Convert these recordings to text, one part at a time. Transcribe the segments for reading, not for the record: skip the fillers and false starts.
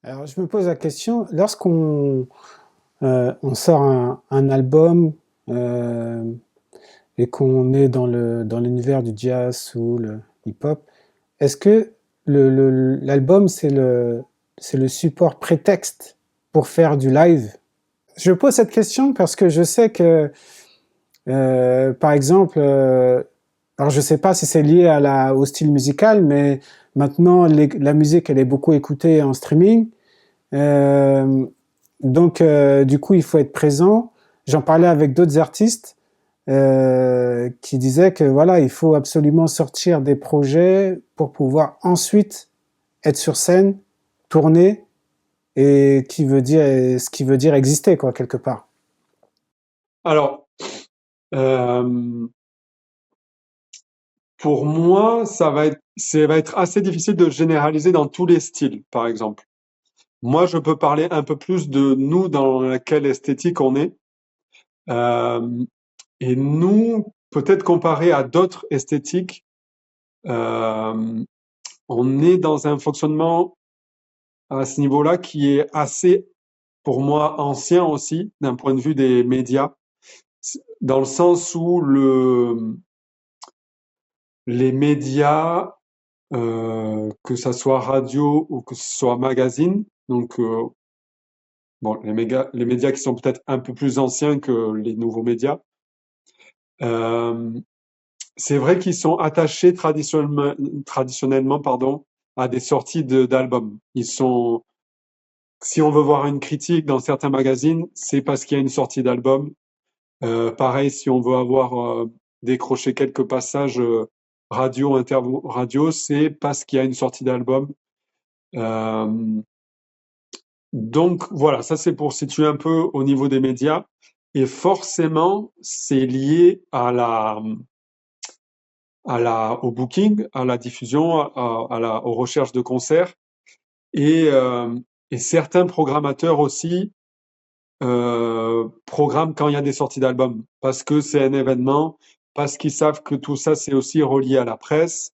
Alors, je me pose la question, lorsqu'on on sort un album et qu'on est dans l'univers du jazz, soul, hip-hop, est-ce que l'album, c'est le support prétexte pour faire du live? Je pose cette question parce que je sais que, par exemple, alors je sais pas si c'est lié à au style musical, mais maintenant, la musique, elle est beaucoup écoutée en streaming. Euh, donc, du coup, il faut être présent. J'en parlais avec d'autres artistes qui disaient que voilà, il faut absolument sortir des projets pour pouvoir ensuite être sur scène, tourner, et qui veut dire ce qui veut dire exister quoi quelque part. Alors, euh, pour moi, ça va être assez difficile de généraliser dans tous les styles, par exemple. Moi, je peux parler un peu plus de nous dans laquelle esthétique on est. Euh, et nous, peut-être comparé à d'autres esthétiques, euh, on est dans un fonctionnement à ce niveau-là qui est assez, pour moi, ancien aussi, d'un point de vue des médias, dans le sens où les médias, que ça soit radio ou que ce soit magazine, donc bon, les médias qui sont peut-être un peu plus anciens que les nouveaux médias, euh, c'est vrai qu'ils sont attachés traditionnellement, pardon, à des sorties d'albums. Ils sont, si on veut voir une critique dans certains magazines, c'est parce qu'il y a une sortie d'album. Pareil, si on veut avoir décroché quelques passages radio, interview radio, c'est parce qu'il y a une sortie d'album. Euh, donc voilà, ça c'est pour situer un peu au niveau des médias. Et forcément, c'est lié au booking, à la diffusion, aux recherches de concerts. Et, euh, et certains programmateurs aussi programment quand il y a des sorties d'albums, parce que c'est un événement, parce qu'ils savent que tout ça c'est aussi relié à la presse,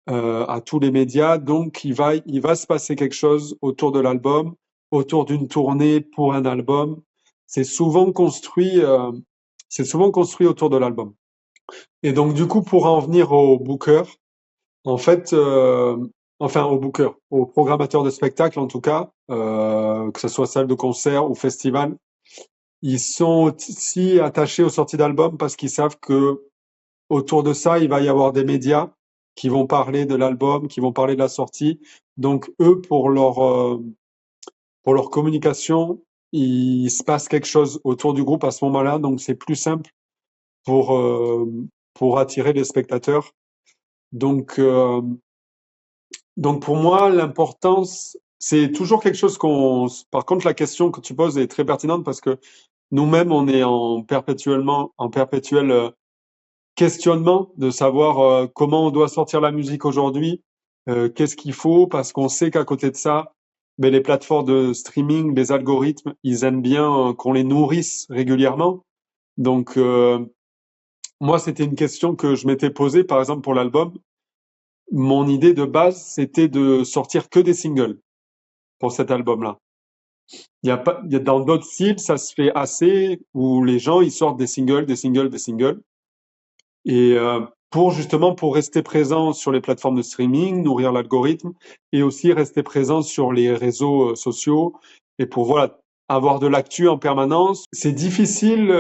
à tous les médias. Donc il va se passer quelque chose autour de l'album, autour d'une tournée pour un album. C'est souvent construit, euh, c'est souvent construit autour de l'album. Et donc du coup, pour en venir au booker, en fait, enfin au booker, au programmateur de spectacle en tout cas, que ce soit salle de concert ou festival, ils sont aussi attachés aux sorties d'albums parce qu'ils savent que autour de ça, il va y avoir des médias qui vont parler de l'album, qui vont parler de la sortie. Donc eux, pour leur communication, il se passe quelque chose autour du groupe à ce moment-là. Donc c'est plus simple pour euh, pour attirer les spectateurs. Donc donc pour moi, l'importance, c'est toujours quelque chose qu'on. Par contre, la question que tu poses est très pertinente parce que nous-mêmes, on est en perpétuel questionnement de savoir comment on doit sortir la musique aujourd'hui, qu'est-ce qu'il faut, parce qu'on sait qu'à côté de ça, mais les plateformes de streaming, les algorithmes, ils aiment bien qu'on les nourrisse régulièrement. Donc, moi, c'était une question que je m'étais posée, par exemple, pour l'album. Mon idée de base, c'était de sortir que des singles pour cet album-là. Il y a pas, il y a, dans d'autres styles, ça se fait assez, où les gens, ils sortent des singles, des singles, des singles. Et pour justement pour rester présent sur les plateformes de streaming, nourrir l'algorithme et aussi rester présent sur les réseaux sociaux et pour voilà avoir de l'actu en permanence. C'est difficile.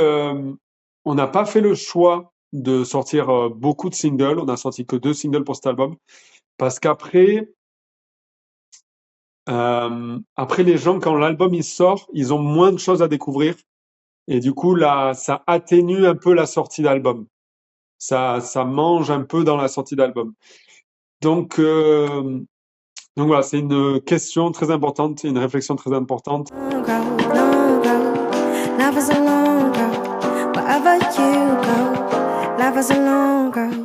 On n'a pas fait le choix de sortir beaucoup de singles. On a sorti que 2 singles pour cet album parce qu'après après les gens quand l'album il sort, ils ont moins de choses à découvrir et du coup là ça atténue un peu la sortie d'album. Ça mange un peu dans la sortie d'album. Donc, euh, donc voilà, c'est une question très importante, une réflexion très importante. Love is a long road, wherever you go. Love is a long road.